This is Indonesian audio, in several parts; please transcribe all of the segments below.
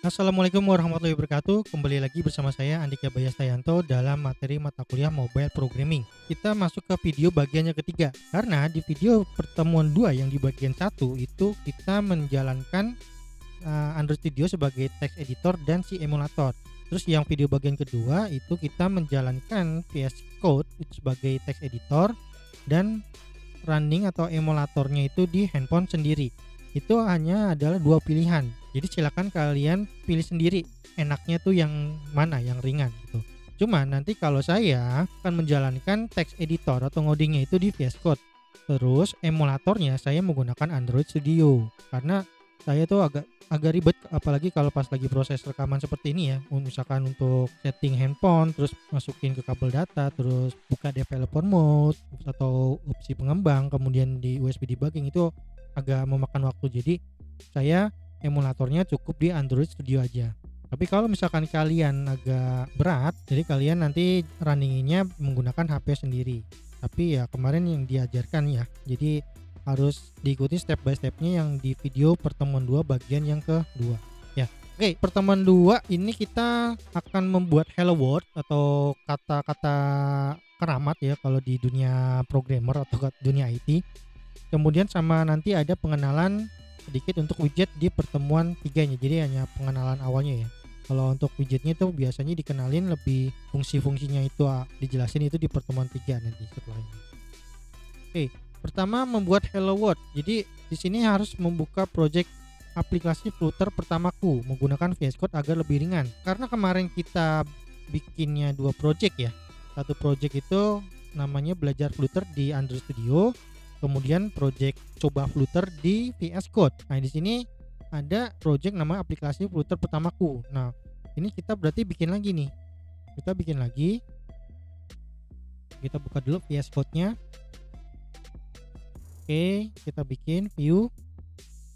Assalamualaikum warahmatullahi wabarakatuh. Kembali lagi bersama saya Andika Bayastayanto dalam materi mata kuliah Mobile Programming. Kita masuk ke video bagiannya ketiga. Karena di video pertemuan 2 yang di bagian 1 itu kita menjalankan Android Studio sebagai text editor dan si emulator. Terus yang video bagian kedua itu kita menjalankan VS Code itu sebagai text editor dan running atau emulatornya itu di handphone sendiri. Itu hanya adalah dua pilihan. Jadi silakan kalian pilih sendiri enaknya tuh yang mana, yang ringan gitu. Cuma nanti kalau saya akan menjalankan text editor atau ngodingnya itu di VS Code. Terus emulatornya saya menggunakan Android Studio karena saya tuh agak agak ribet apalagi kalau pas lagi proses rekaman seperti ini ya. Misalkan untuk setting handphone, terus masukin ke kabel data, terus buka developer mode atau opsi pengembang, kemudian di USB debugging itu agak memakan waktu. Jadi saya emulatornya cukup di Android Studio aja. Tapi kalau misalkan kalian agak berat, jadi kalian nanti runninginnya menggunakan HP sendiri. Tapi ya kemarin yang diajarkan ya, jadi harus diikuti step by stepnya yang di video pertemuan 2 bagian yang kedua ya. Oke, pertemuan 2 ini kita akan membuat hello world atau kata-kata keramat ya kalau di dunia programmer atau dunia IT. Kemudian sama nanti ada pengenalan sedikit untuk widget di pertemuan 3-nya. Jadi hanya pengenalan awalnya ya. Kalau untuk widgetnya itu biasanya dikenalin lebih fungsi-fungsinya itu dijelasin itu di pertemuan 3 nanti setelah ini. Oke, pertama membuat hello world. Jadi di sini harus membuka project aplikasi Flutter pertamaku menggunakan VS Code agar lebih ringan. Karena kemarin kita bikinnya dua project ya. Satu project itu namanya belajar Flutter di Android Studio, kemudian project coba Flutter di VS Code. Nah, di sini ada project nama aplikasi Flutter pertamaku. Nah, ini kita berarti bikin lagi nih. Kita bikin lagi. Kita buka dulu VS Code-nya. Oke, kita bikin view.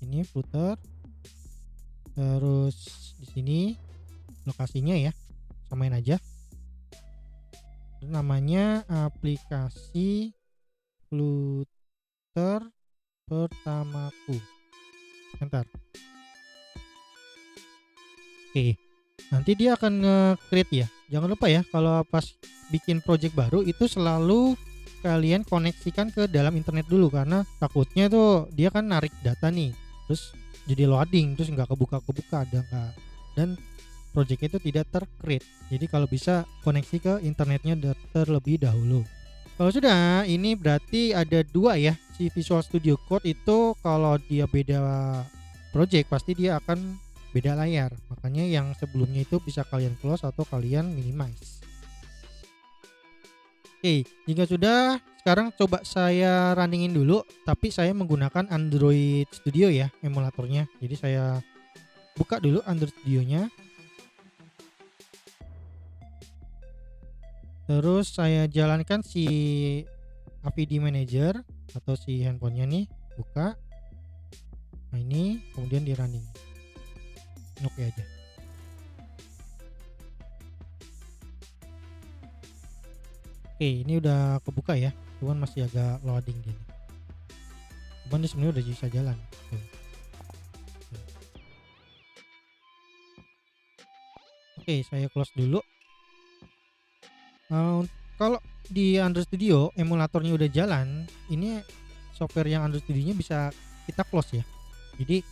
Ini Flutter. Terus di sini lokasinya ya. Samain aja. Namanya aplikasi Flutter pertamaku. Bentar. Oke. Nanti dia akan nge-create ya. Jangan lupa ya kalau pas bikin project baru itu selalu kalian koneksikan ke dalam internet dulu karena takutnya tuh dia kan narik data nih. Terus jadi loading terus nggak kebuka ada nggak, dan project itu tidak ter-create. Jadi kalau bisa koneksi ke internetnya terlebih dahulu. Kalau sudah, ini berarti ada dua ya. Si Visual Studio Code itu kalau dia beda project pasti dia akan beda layar. Makanya yang sebelumnya itu bisa kalian close atau kalian minimize. Oke, jika sudah, sekarang coba saya runningin dulu. Tapi saya menggunakan Android Studio ya, emulatornya. Jadi saya buka dulu Android Studionya. Terus saya jalankan si AVD Manager atau si handphonenya nih, buka. Nah ini kemudian di running. Oke aja. Oke, ini udah kebuka ya, cuman masih agak loading gini. Cuman ini sebenarnya udah bisa jalan. Oke, saya close dulu. Kalau di Android Studio emulatornya udah jalan, ini software yang Android Studio-nya bisa kita close ya. Jadi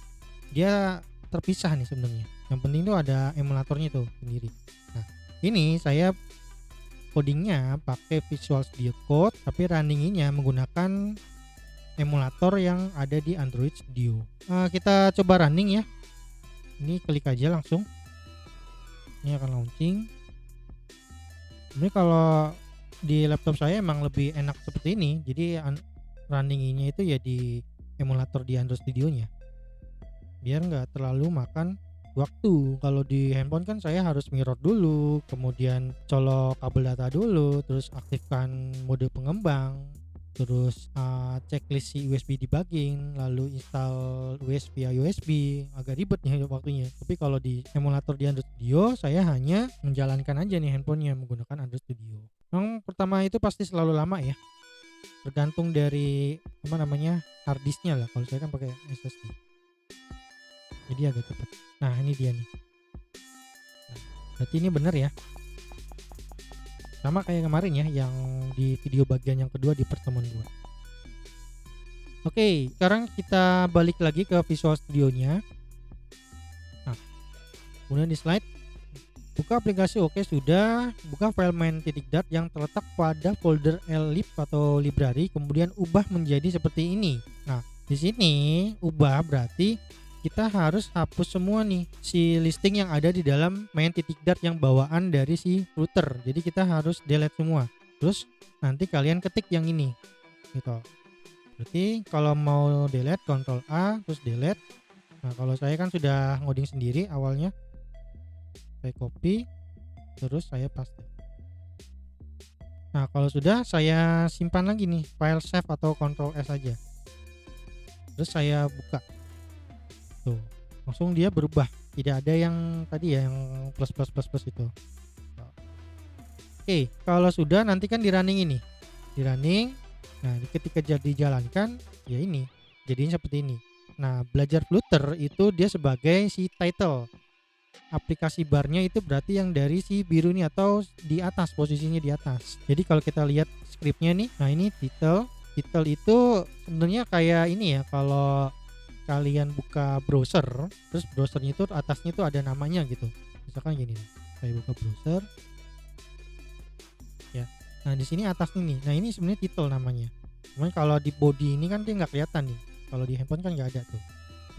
dia terpisah nih sebenarnya. Yang penting tuh ada emulatornya tuh sendiri. Nah, ini saya codingnya pakai Visual Studio Code tapi runninginnya menggunakan emulator yang ada di Android Studio. Kita coba running ya. Ini klik aja langsung. Ini akan launching. Sebenarnya kalau di laptop saya emang lebih enak seperti ini. Jadi runninginnya itu ya di emulator di Android Studio-nya. Biar nggak terlalu makan waktu. Kalau di handphone kan saya harus mirror dulu, kemudian colok kabel data dulu, terus aktifkan mode pengembang, terus checklist si USB debugging, lalu install USB via USB, agak ribet nih waktunya. Tapi kalau di emulator di Android Studio saya hanya menjalankan aja nih handphonenya menggunakan Android Studio. Yang pertama itu pasti selalu lama ya, tergantung dari harddisknya lah. Kalau saya kan pakai SSD jadi agak cepat. Nah ini dia nih, Berarti ini benar ya, sama kayak kemarin ya yang di video bagian yang kedua di pertemuan 2. Oke, sekarang kita balik lagi ke Visual Studio-nya. Nah, kemudian di slide, buka aplikasi. Oke, sudah. Buka file main.dart yang terletak pada folder lib atau library, kemudian ubah menjadi seperti ini. Nah, di sini ubah berarti kita harus hapus semua nih si listing yang ada di dalam main.dart yang bawaan dari si router. Jadi kita harus delete semua. Terus nanti kalian ketik yang ini gitu. Berarti kalau mau delete Ctrl A terus delete. Nah, kalau saya kan sudah ngoding sendiri awalnya, saya copy terus saya paste. Nah, kalau sudah saya simpan lagi nih file save atau Ctrl S aja. Terus saya buka. Tuh, langsung dia berubah. Tidak ada yang tadi ya yang plus itu. Oke, kalau sudah nanti kan di running ini. Di running. Nah, ketika jadi dijalankan ya ini jadinya seperti ini. Nah, belajar Flutter itu dia sebagai si title. Aplikasi barnya itu berarti yang dari si biru ini atau di atas, posisinya di atas. Jadi kalau kita lihat scriptnya nih, nah ini title itu sebenarnya kayak ini ya, kalau kalian buka browser, terus browsernya itu atasnya itu ada namanya gitu. Misalkan gini, saya buka browser, ya. Nah di sini atas ini, nah ini sebenarnya title namanya. Cuman kalau di body ini kan dia nggak kelihatan nih. Kalau di handphone kan nggak ada tuh.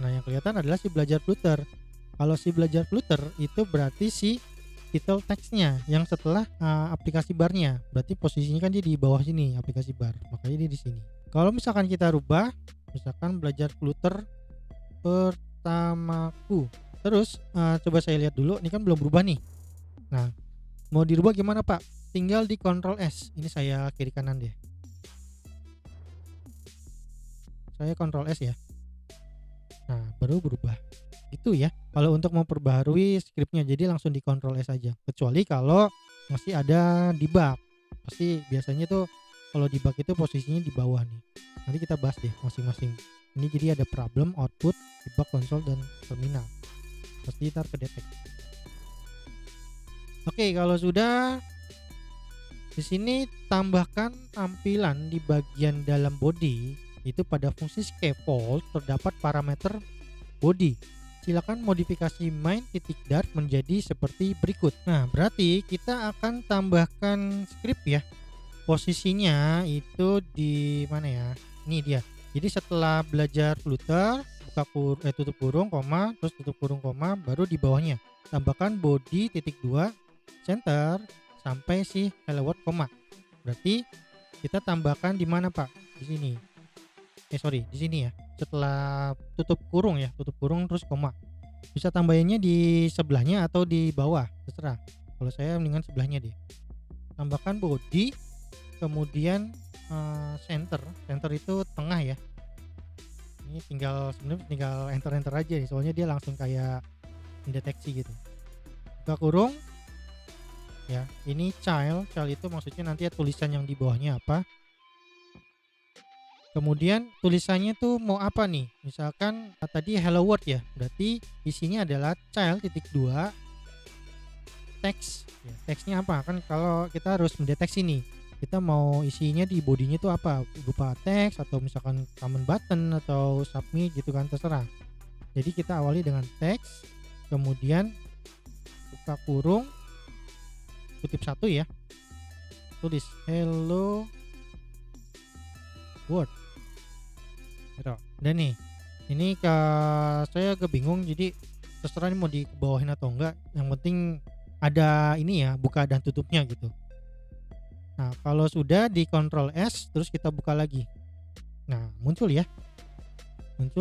Nah yang kelihatan adalah si belajar Flutter. Kalau si belajar Flutter itu berarti si title text-nya yang setelah aplikasi barnya. Berarti posisinya kan dia di bawah sini aplikasi bar. Makanya dia di sini. Kalau misalkan kita rubah, misalkan belajar Flutter pertamaku. Terus coba saya lihat dulu, ini kan belum berubah nih. Nah, mau dirubah gimana Pak? Tinggal di Ctrl S. Ini saya kiri kanan deh. Saya Ctrl S ya. Nah, baru berubah. Itu ya. Kalau untuk memperbaharui scriptnya, jadi langsung di Ctrl S aja. Kecuali kalau masih ada debug. Pasti biasanya tuh kalau debug itu posisinya di bawah nih. Nanti kita bahas deh masing-masing. Ini jadi ada problem output, debug konsol dan terminal. Pasti ntar kedetek. Oke, kalau sudah, di sini tambahkan tampilan di bagian dalam body itu pada fungsi scaffold terdapat parameter body. Silakan modifikasi main.dart menjadi seperti berikut. Nah, berarti kita akan tambahkan script ya. Posisinya itu di mana ya? Ini dia. Jadi setelah belajar Flutter, tutup kurung, koma, terus tutup kurung, koma, baru di bawahnya tambahkan body (2) center sampai si hello world, koma. Berarti kita tambahkan di mana Pak? Di sini. Di sini ya. Setelah tutup kurung ya, tutup kurung terus koma. Bisa tambahinnya di sebelahnya atau di bawah, terserah. Kalau saya mendingan sebelahnya deh. Tambahkan body, kemudian center itu tengah ya. Ini sebenarnya tinggal enter aja nih, soalnya dia langsung kayak mendeteksi gitu. Buka kurung. Ya, ini child itu maksudnya nanti ya tulisan yang di bawahnya apa. Kemudian tulisannya tuh mau apa nih? Misalkan tadi hello world ya, berarti isinya adalah child.2 text. Ya, teksnya apa? Kan kalau kita harus mendeteksi nih, kita mau isinya di bodinya tuh apa? Berupa teks atau misalkan comment button atau submit gitu kan, terserah. Jadi kita awali dengan teks, kemudian buka kurung, kutip 1 ya, tulis hello world gitu. Dan nih ini saya agak bingung, jadi terserah ini mau dibawahin atau enggak, yang penting ada ini ya, buka dan tutupnya gitu. Nah kalau sudah di Ctrl S terus kita buka lagi, nah muncul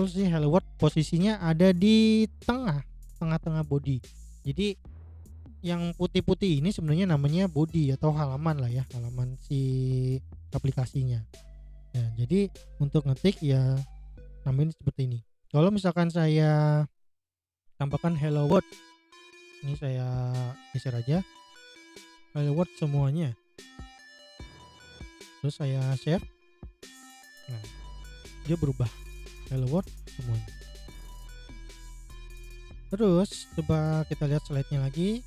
sih hello world, posisinya ada di tengah-tengah body. Jadi yang putih-putih ini sebenarnya namanya body atau halaman lah ya, halaman si aplikasinya. Ya, jadi untuk ngetik ya namanya seperti ini. Kalau misalkan saya tambahkan hello world, ini saya geser aja hello world semuanya, terus saya save. Nah dia berubah hello world semuanya. Terus coba kita lihat slide-nya lagi.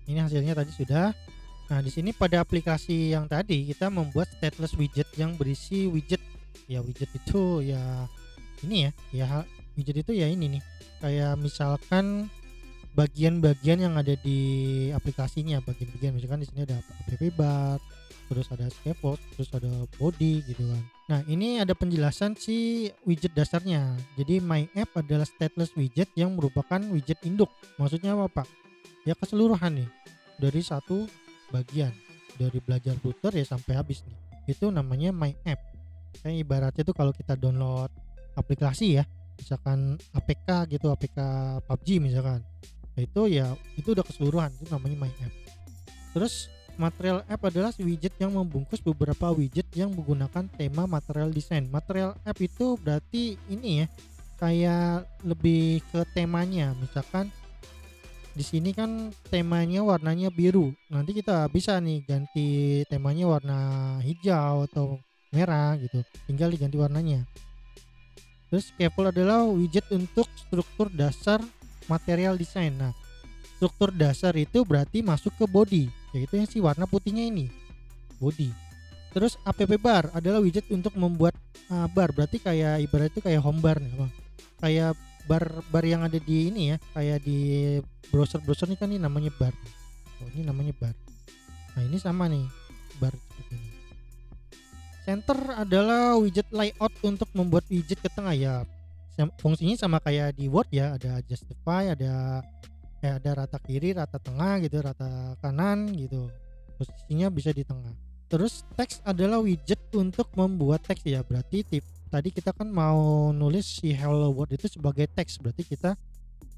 Ini hasilnya tadi sudah. Nah, di sini pada aplikasi yang tadi kita membuat stateless widget yang berisi widget. Ya, widget itu ya ini ya. Ya, widget itu ya ini nih. Kayak misalkan bagian-bagian yang ada di aplikasinya, bagian-bagian misalkan di sini ada app bar, terus ada scaffold, terus ada body gitu kan. Nah, ini ada penjelasan si widget dasarnya. Jadi my app adalah stateless widget yang merupakan widget induk. Maksudnya apa, Pak? Ya keseluruhan nih, dari satu bagian, dari belajar router ya sampai habis nih. Itu namanya my app. Kayak ibaratnya tuh kalau kita download aplikasi ya, misalkan APK gitu, APK PUBG misalkan. Nah, itu udah keseluruhan, itu namanya my app. Terus material app adalah widget yang membungkus beberapa widget yang menggunakan tema material design. Material app itu berarti ini ya, kayak lebih ke temanya. Misalkan di sini kan temanya warnanya biru. Nanti kita bisa nih ganti temanya warna hijau atau merah gitu. Tinggal diganti warnanya. Terus scaffold adalah widget untuk struktur dasar material design. Nah, struktur dasar itu berarti masuk ke body, yaitu yang si warna putihnya ini, body. Terus app bar adalah widget untuk membuat bar, berarti kayak ibarat itu kayak home bar nih, apa? Kayak bar yang ada di ini ya, kayak di browser ini kan ini namanya bar. Oh, ini namanya bar. Nah, ini sama nih, bar seperti ini. Center adalah widget layout untuk membuat widget ke tengah ya. Fungsinya sama kayak di Word ya, ada justify, ada rata kiri, rata tengah gitu, rata kanan gitu. Posisinya bisa di tengah. Terus text adalah widget untuk membuat teks ya. Berarti tadi kita kan mau nulis si hello world itu sebagai teks, berarti kita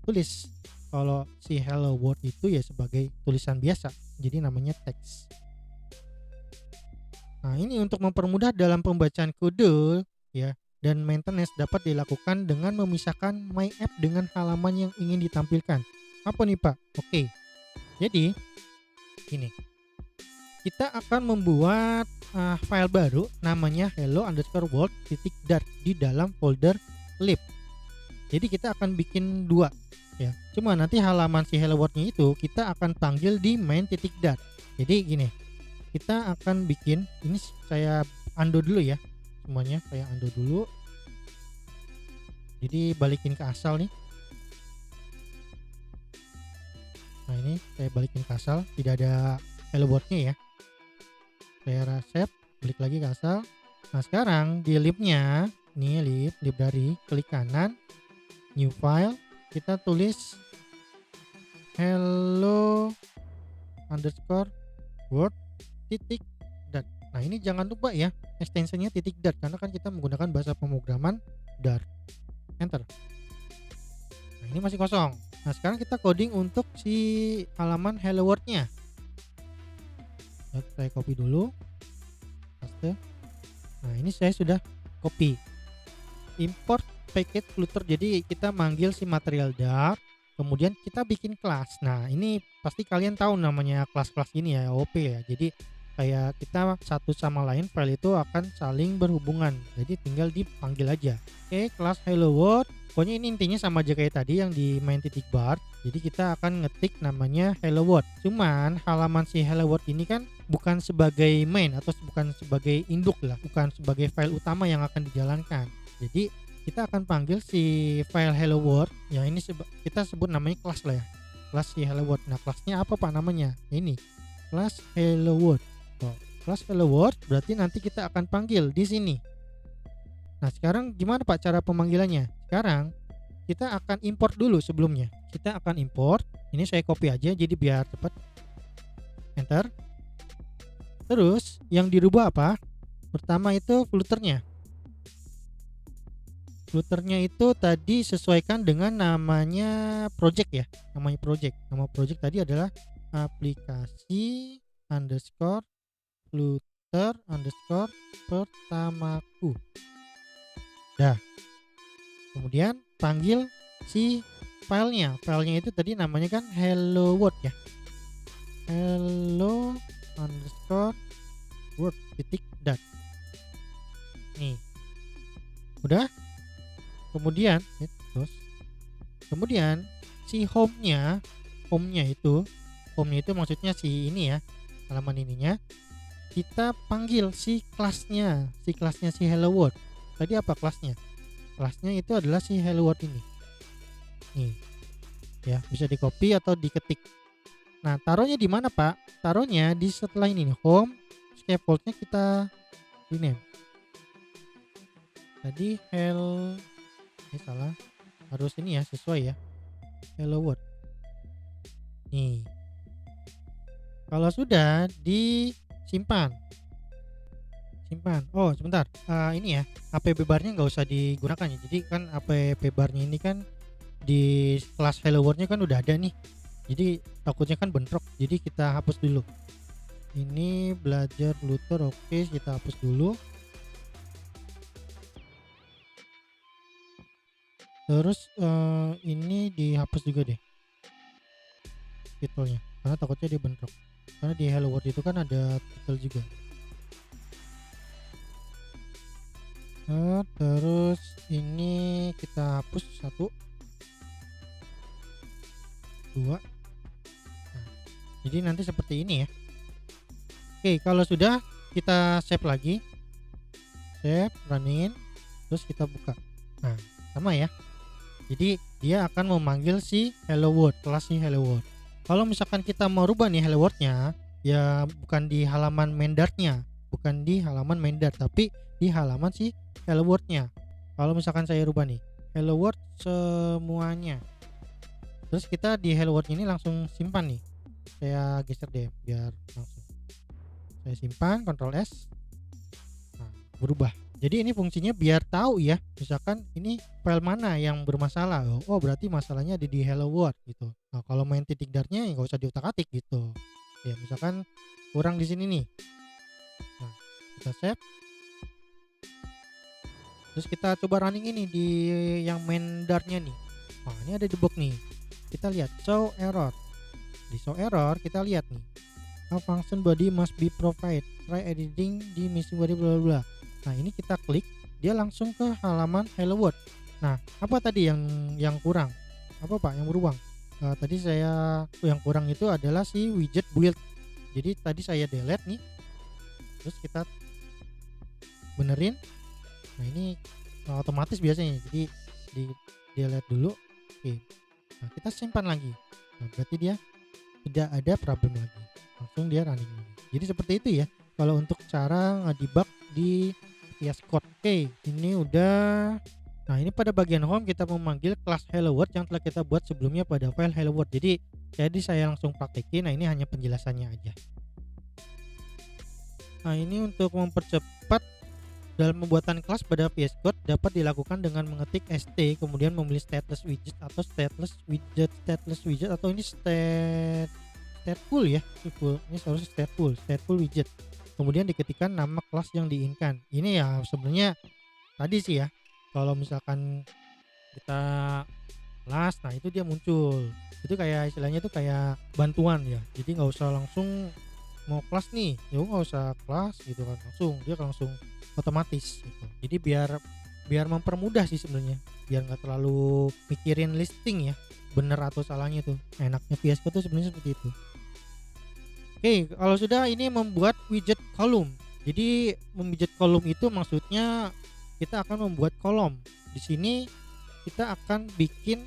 tulis. Kalau si hello world itu ya sebagai tulisan biasa, jadi namanya teks. Nah, ini untuk mempermudah dalam pembacaan kode ya, dan maintenance dapat dilakukan dengan memisahkan my app dengan halaman yang ingin ditampilkan. Apa nih, Pak? Oke. Jadi ini kita akan membuat file baru namanya hello_world.dart di dalam folder lib. Jadi kita akan bikin dua ya. Cuma nanti halaman si hello world-nya itu kita akan panggil di main.dart. Jadi gini, kita akan bikin ini, saya undo dulu ya semuanya, saya undo dulu. Jadi balikin ke asal nih. Nah, ini saya balikin ke asal, tidak ada hello world-nya ya. Saya reset, balik lagi ke asal. Nah, sekarang di libnya, nih library, klik kanan, new file, kita tulis hello_world.dart. Nah, ini jangan lupa ya ekstensinya .dart karena kan kita menggunakan bahasa pemrograman Dart. Enter. Nah, ini masih kosong. Nah, sekarang kita coding untuk si halaman hello world-nya. Saya copy dulu, paste. Nah, ini saya sudah copy. Import package flutter, jadi kita manggil si material Dart, kemudian kita bikin kelas. Nah, ini pasti kalian tahu namanya kelas-kelas ini ya, OP ya. Jadi kayak kita satu sama lain file itu akan saling berhubungan, jadi tinggal dipanggil aja. Oke, kelas hello world. Pokoknya ini intinya sama aja kayak tadi yang di main.bar. Jadi kita akan ngetik namanya hello world. Cuman halaman si hello world ini kan bukan sebagai main atau bukan sebagai induk lah, bukan sebagai file utama yang akan dijalankan. Jadi kita akan panggil si file hello world yang ini kita sebut namanya kelas lah ya, kelas si hello world. Nah, kelasnya apa Pak namanya? Ini kelas hello world. So, kelas hello world berarti nanti kita akan panggil di sini. Nah, sekarang gimana Pak cara pemanggilannya? Sekarang kita akan import dulu sebelumnya. Kita akan import. Ini saya copy aja jadi biar cepat. Enter. Terus yang dirubah apa? Pertama itu fluternya. Fluternya itu tadi sesuaikan dengan namanya project ya. Namanya project. Nama project tadi adalah aplikasi underscore fluter underscore pertamaku. Dah. Kemudian panggil si filenya. Filenya itu tadi namanya kan hello world ya. Hello underscore world.dart. Nih. Udah. Kemudian terus kemudian si home-nya itu home-nya itu maksudnya si ini ya, halaman ininya. Kita panggil si kelasnya si hello world. Tadi apa kelasnya? Kelasnya itu adalah si hello world ini. Nih. Ya, bisa di copy atau diketik. Nah, taruhnya di mana, Pak? Taruhnya di setelah ini nih, home, scaffoldnya kita rename. Tadi salah. Harus ini ya, sesuai ya. Hello world. Nih. Kalau sudah disimpan. Simpan. Oh, sebentar. Ini ya, APB bar-nya nggak usah digunakan ya. Jadi kan APB bar-nya ini kan di kelas hello world-nya kan udah ada nih. Jadi takutnya kan bentrok. Jadi kita hapus dulu. Ini belajar Bluetooth, oke, kita hapus dulu. Terus ini dihapus juga deh titelnya, karena takutnya dia bentrok. Karena di hello world itu kan ada titel juga. Terus ini kita hapus 1 2. Nah, jadi nanti seperti ini ya. Oke, kalau sudah kita save lagi, save, running, terus kita buka. Nah, sama ya. Jadi dia akan memanggil si hello world, kelas si hello world. Kalau misalkan kita mau rubah nih hello world-nya, ya bukan di halaman main Dart-nya, bukan di halaman main Dart, tapi di halaman si hello world-nya. Kalau misalkan saya rubah nih hello world semuanya, terus kita di hello world ini langsung simpan nih. Saya geser deh biar langsung. Saya simpan, Ctrl S. Nah, berubah. Jadi ini fungsinya biar tahu ya, misalkan ini file mana yang bermasalah. Oh, berarti masalahnya ada di hello world gitu. Nah, kalau main titik dartnya ya nggak usah diutak-atik gitu. Ya, misalkan kurang di sini nih. Nah, kita save. Terus kita coba running ini di yang main dartnya nih. Nah, ini ada debug nih. Kita lihat show error. Di show error kita lihat nih, a function body must be provided, try editing di missing body bla bla. Nah, ini kita klik, dia langsung ke halaman hello world. Nah, apa tadi yang kurang? Apa Pak yang berubah? Tadi yang kurang itu adalah si widget build. Jadi tadi saya delete nih, terus kita benerin. Nah, ini otomatis biasanya, jadi di delete dulu. Oke. Nah, kita simpan lagi. Nah, berarti dia tidak ada problem lagi, langsung dia running lagi. Jadi seperti itu ya kalau untuk cara ngedebug di VS Code. Oke, ini udah. Nah, ini pada bagian home kita memanggil kelas hello world yang telah kita buat sebelumnya pada file hello world. Jadi saya langsung praktekin. Nah, ini hanya penjelasannya aja. Nah, ini untuk mempercepat dalam pembuatan kelas pada VS Code dapat dilakukan dengan mengetik st kemudian memilih stateless widget atau stateless widget atau ini stateful ya. Ini seharusnya stateful widget. Kemudian diketikkan nama kelas yang diinginkan. Ini ya sebenarnya tadi sih ya, kalau misalkan kita kelas, nah itu dia muncul. Itu kayak istilahnya itu kayak bantuan ya. Jadi nggak usah langsung mau kelas nih, ya nggak usah kelas gitu kan, langsung otomatis gitu. Jadi biar mempermudah sih sebenarnya, biar nggak terlalu mikirin listing ya, bener atau salahnya tuh. Enaknya VS Code tuh sebenarnya seperti itu. Oke, kalau sudah ini membuat widget kolom. Jadi widget kolom itu maksudnya kita akan membuat kolom. Di sini kita akan bikin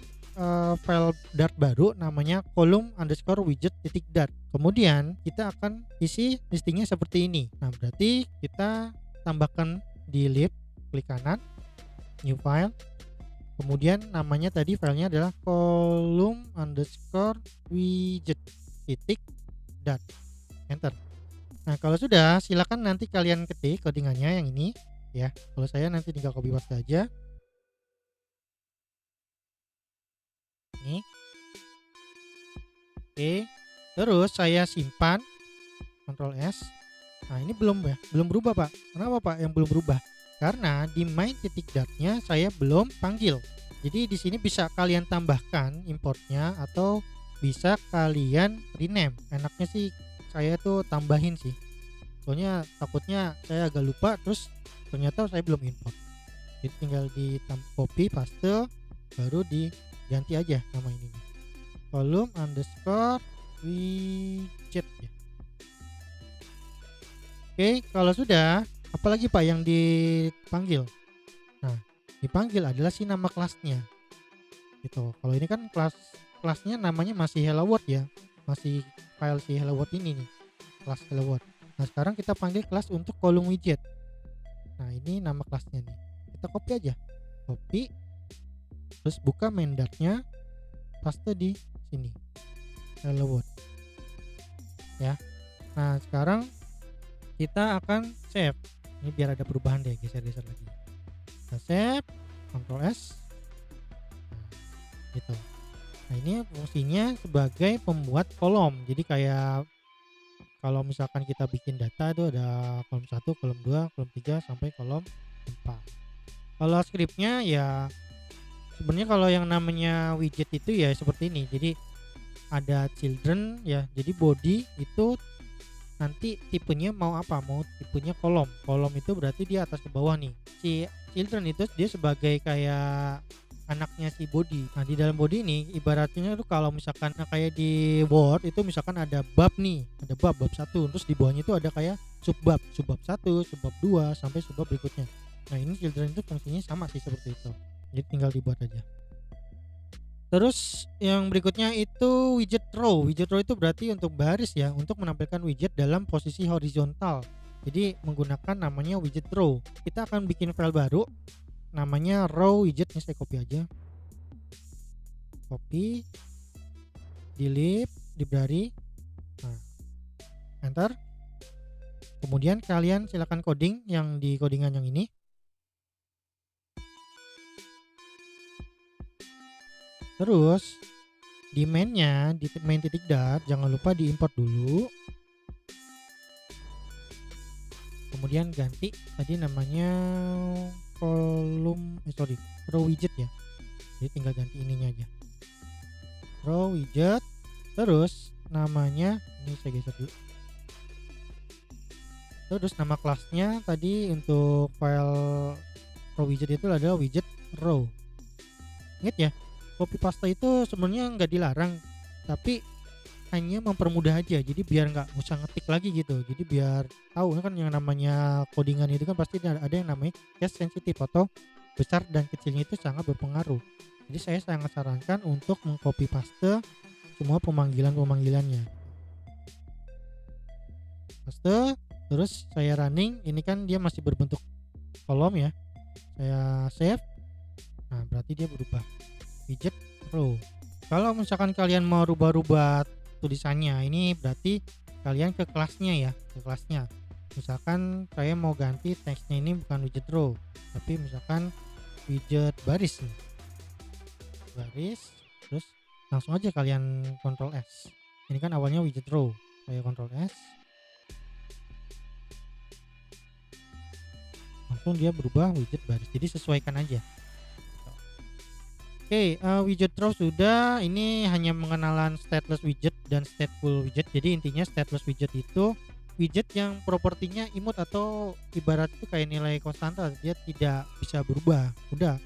file Dart baru namanya column_widget.dart. Kemudian kita akan isi listingnya seperti ini. Nah, berarti kita tambahkan di lib, klik kanan, new file. Kemudian namanya tadi filenya adalah column_widget.dart. Enter. Nah, kalau sudah silakan nanti kalian ketik codingannya yang ini ya. Kalau saya nanti tinggal copy paste aja. Ini. Oke. Terus saya simpan, Ctrl S. Nah, ini belum berubah Pak. Kenapa Pak yang belum berubah? Karena di main.dart-nya saya belum panggil. Jadi di sini bisa kalian tambahkan importnya atau bisa kalian rename. Enaknya sih saya tuh tambahin sih, soalnya takutnya saya agak lupa terus ternyata saya belum import. Jadi tinggal di copy paste baru diganti aja nama ini, column_widget. widget ya. Oke, kalau sudah, apalagi Pak yang dipanggil? Nah, dipanggil adalah si nama kelasnya. Gitu. Kalau ini kan kelasnya namanya masih Hello World ya. Masih file si Hello World ini nih, kelas Hello World. Nah, sekarang kita panggil kelas untuk kolom widget. Nah, ini nama kelasnya nih. Kita copy aja. Copy, terus buka main dartnya, paste di sini. Hello World. Ya. Nah, sekarang kita akan save. Ini biar ada perubahan deh, geser-geser lagi. Kita save, Ctrl S. Nah, gitu. Nah, ini fungsinya sebagai pembuat kolom. Jadi kayak kalau misalkan kita bikin data itu ada kolom 1, kolom 2, kolom 3 sampai kolom 4. Kalau scriptnya ya sebenarnya kalau yang namanya widget itu ya seperti ini. Jadi ada children ya. Jadi body itu nanti tipenya mau apa, mau tipenya kolom itu berarti dia atas ke bawah nih. Si children itu dia sebagai kayak anaknya si body. Nah, di dalam body ini ibaratnya tuh kalau misalkan kayak di Word itu misalkan ada bab nih, ada bab 1, terus di bawahnya itu ada kayak subbab 1, subbab 2 sampai subbab berikutnya. Nah, ini children itu fungsinya sama sih seperti itu. Jadi tinggal dibuat aja. Terus yang berikutnya itu widget row. Widget row itu berarti untuk baris ya, untuk menampilkan widget dalam posisi horizontal. Jadi menggunakan namanya widget row. Kita akan bikin file baru namanya row widget. Ini saya copy aja. Copy, delete, library. Nah, enter. Kemudian kalian silakan coding yang di codingan yang ini. Terus di mainnya, di main titik dart, jangan lupa diimport dulu. Kemudian ganti tadi namanya row widget ya. Jadi tinggal ganti ininya aja. Row widget. Terus namanya ini saya geser dulu. Terus nama kelasnya tadi untuk file row widget itu adalah widget row. Ingat ya, copy paste itu sebenarnya nggak dilarang, tapi hanya mempermudah aja. Jadi biar nggak usah ngetik lagi gitu. Jadi biar tahu kan yang namanya codingan itu kan pasti ada yang namanya case sensitive atau besar dan kecilnya itu sangat berpengaruh. Jadi saya sangat sarankan untuk mengcopy paste semua pemanggilannya. Paste, terus saya running. Ini kan dia masih berbentuk kolom ya. Saya save. Nah, berarti dia berubah widget row. Kalau misalkan kalian mau rubah-rubah tulisannya, ini berarti kalian ke kelasnya ya, ke kelasnya. Misalkan saya mau ganti teksnya ini bukan widget row, tapi misalkan widget baris nih. Baris, terus langsung aja kalian Ctrl S. Ini kan awalnya widget row, saya Ctrl S. Langsung dia berubah widget baris. Jadi sesuaikan aja. Oke, widget row sudah. Ini hanya mengenalan stateless widget dan stateful widget. Jadi intinya stateless widget itu widget yang propertinya imut atau ibarat itu kayak nilai konstanta, dia tidak bisa berubah. Udah.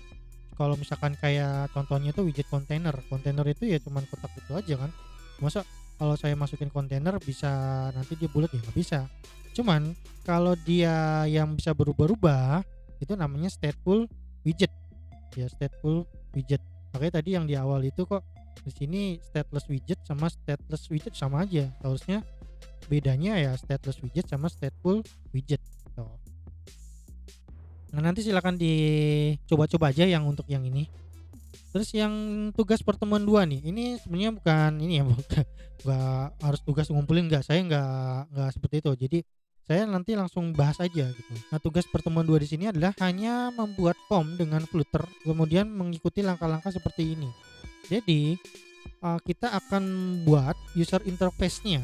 Kalau misalkan kayak contohnya itu widget container. Container itu ya cuman kotak itu aja kan. Masa kalau saya masukin container bisa nanti dia bulat ya, nggak bisa. Cuman kalau dia yang bisa berubah-ubah itu namanya stateful widget. Ya, stateful widget. Makanya tadi yang di awal itu kok di sini stateless widget sama stateless widget sama aja. Harusnya bedanya ya stateless widget sama stateful widget gitu. Nah, nanti silakan dicoba-coba aja yang untuk yang ini. Terus yang tugas pertemuan 2 nih. Ini sebenarnya bukan ini ya, bukan enggak harus tugas ngumpulin, enggak. Saya enggak seperti itu. Jadi saya nanti langsung bahas aja gitu. Nah, tugas pertemuan 2 di sini adalah hanya membuat form dengan Flutter, kemudian mengikuti langkah-langkah seperti ini. Jadi kita akan buat user interface-nya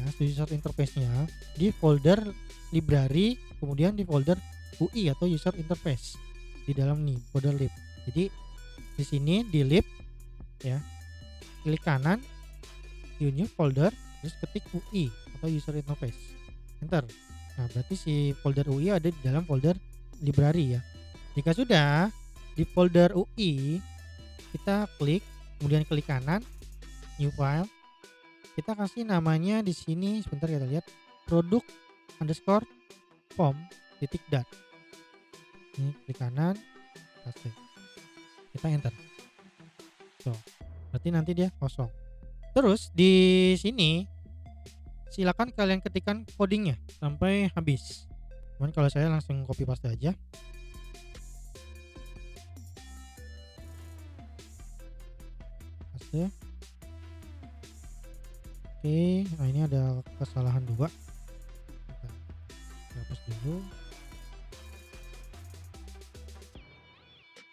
di folder library, kemudian di folder UI atau user interface di dalam nih folder lib. Jadi di sini di lib ya, klik kanan, new folder, terus ketik UI atau user interface, enter. Nah, berarti si folder UI ada di dalam folder library ya. Jika sudah di folder UI, kita klik, kemudian klik kanan, new file, kita kasih namanya di sini, sebentar kita lihat, produk underscore form titik dat. Ini klik kanan, paste, kita enter. Tuh, berarti nanti dia kosong. Terus di sini silakan kalian ketikkan codingnya sampai habis. Cuman kalau saya langsung copy paste aja. Paste. Oke, nah ini ada kesalahan 2. Kita hapus dulu.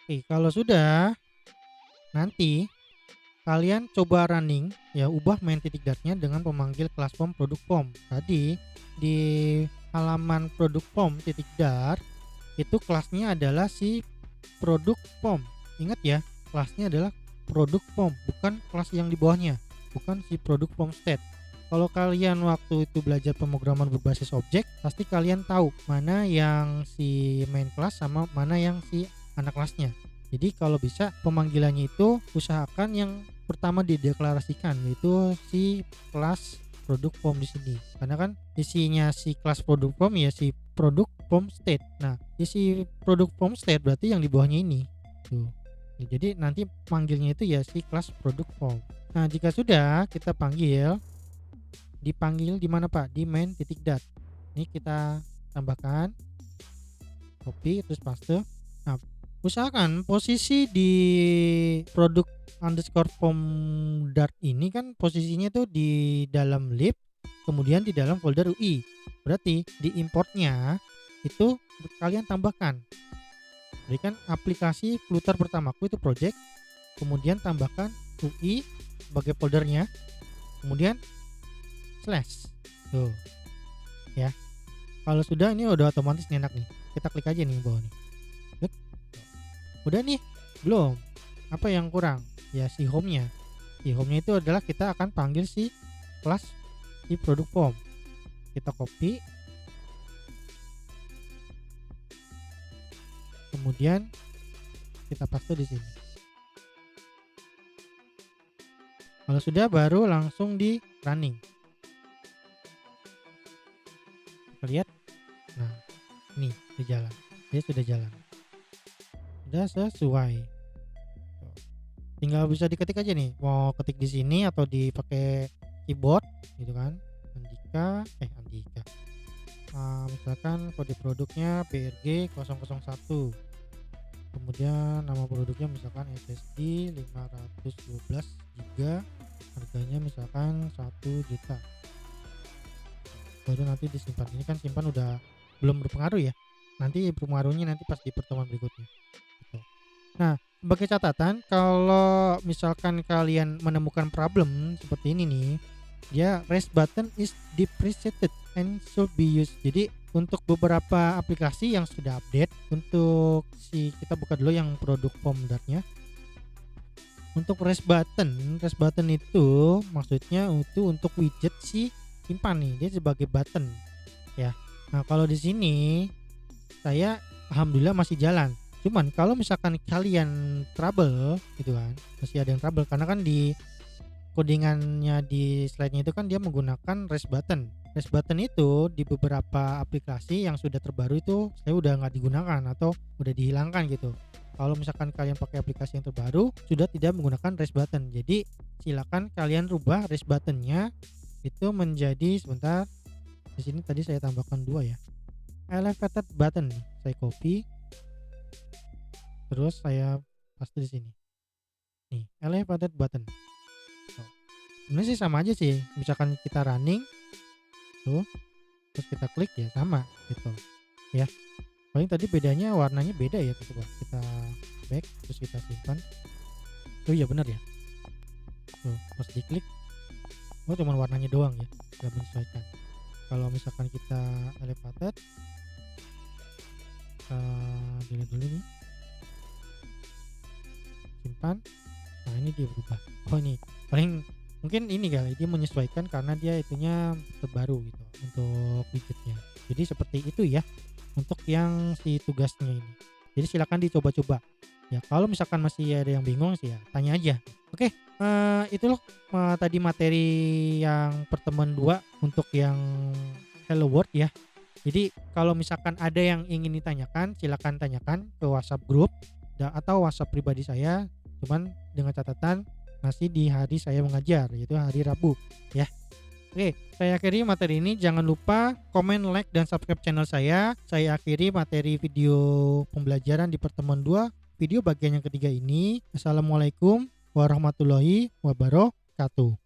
Oke, kalau sudah, nanti kalian coba running ya, ubah main titik datnya dengan pemanggil kelas form produk form. Tadi di halaman produk form titik dat itu kelasnya adalah si produk form. Ingat ya, kelasnya adalah produk form, bukan kelas yang di bawahnya, bukan si produk form state. Kalau kalian waktu itu belajar pemrograman berbasis objek, pasti kalian tahu mana yang si main class sama mana yang si anak kelasnya. Jadi kalau bisa pemanggilannya itu usahakan yang pertama dideklarasikan, yaitu si kelas produk form di sini. Karena kan isinya si kelas produk form ya si produk form state. Nah, isi produk form state berarti yang di bawahnya ini. Tuh. Ya, jadi nanti panggilnya itu ya si kelas produk form. Nah, jika sudah kita dipanggil di mana Pak? Di main titik dat. Ini kita tambahkan, copy terus paste. Nah, usahakan posisi di produk underscore form dart ini kan posisinya tuh di dalam lib, kemudian di dalam folder UI. Berarti di importnya itu kalian tambahkan, berikan aplikasi Flutter pertamaku itu project, kemudian tambahkan UI sebagai foldernya, kemudian slash. Tuh ya, kalau sudah ini udah otomatis enak nih. Kita klik aja nih bawah nih. Udah nih belum? Apa yang kurang? Ya si home-nya. Si home-nya itu adalah kita akan panggil si kelas si produk form. Kita copy, kemudian kita paste di sini. Kalau sudah baru langsung di running. Kita lihat. Nah, ini sudah jalan. Dia sudah jalan. Sudah sesuai. Tinggal bisa diketik aja nih, mau ketik di sini atau dipakai keyboard gitu kan. Andika misalkan kode produknya BRG 001, kemudian nama produknya misalkan SSD 512 GB, harganya misalkan 1 juta, baru nanti disimpan. Ini kan simpan udah belum berpengaruh ya, nanti berpengaruhnya nanti pas di pertemuan berikutnya gitu. Nah, sebagai catatan, kalau misalkan kalian menemukan problem seperti ini nih, dia rest button is deprecated and should be used. Jadi untuk beberapa aplikasi yang sudah update, untuk kita buka dulu yang produk form datnya. Untuk rest button itu maksudnya itu untuk widget si simpan nih, dia sebagai button ya. Nah, kalau di sini saya alhamdulillah masih jalan. Cuman kalau misalkan kalian trouble gitu kan, masih ada yang trouble karena kan di codingannya di slide-nya itu kan dia menggunakan rest button. Rest button itu di beberapa aplikasi yang sudah terbaru itu saya udah nggak digunakan atau udah dihilangkan gitu. Kalau misalkan kalian pakai aplikasi yang terbaru sudah tidak menggunakan rest button. Jadi silakan kalian rubah rest buttonnya itu menjadi, sebentar, di sini tadi saya tambahkan 2 ya, elevated button. Saya copy, terus saya paste di sini. Nih, elevated button. Sebenarnya sih sama aja sih. Misalkan kita running tuh, terus kita klik ya sama gitu ya. Paling tadi bedanya warnanya beda ya. Coba kita back terus kita simpan. Oh iya benar ya. Tuh, pas diklik, oh cuman warnanya doang ya, nggak menyesuaikan. Kalau misalkan kita elevated, dilihat dulu nih, simpan. Nah ini dia berubah. Oh ini paling mungkin ini kali dia menyesuaikan karena dia itunya terbaru gitu untuk widgetnya. Jadi seperti itu ya untuk yang si tugasnya ini. Jadi silakan dicoba-coba ya. Kalau misalkan masih ada yang bingung sih ya tanya aja. Oke, Itu loh, tadi materi yang pertemuan 2 untuk yang Hello World ya. Jadi kalau misalkan ada yang ingin ditanyakan, silakan tanyakan ke WhatsApp grup atau WhatsApp pribadi saya, cuman dengan catatan masih di hari saya mengajar, yaitu hari Rabu ya. Oke, saya akhiri materi ini. Jangan lupa komen, like, dan subscribe channel saya. Saya akhiri materi video pembelajaran di pertemuan 2 video bagian yang ketiga ini. Assalamualaikum warahmatullahi wabarakatuh.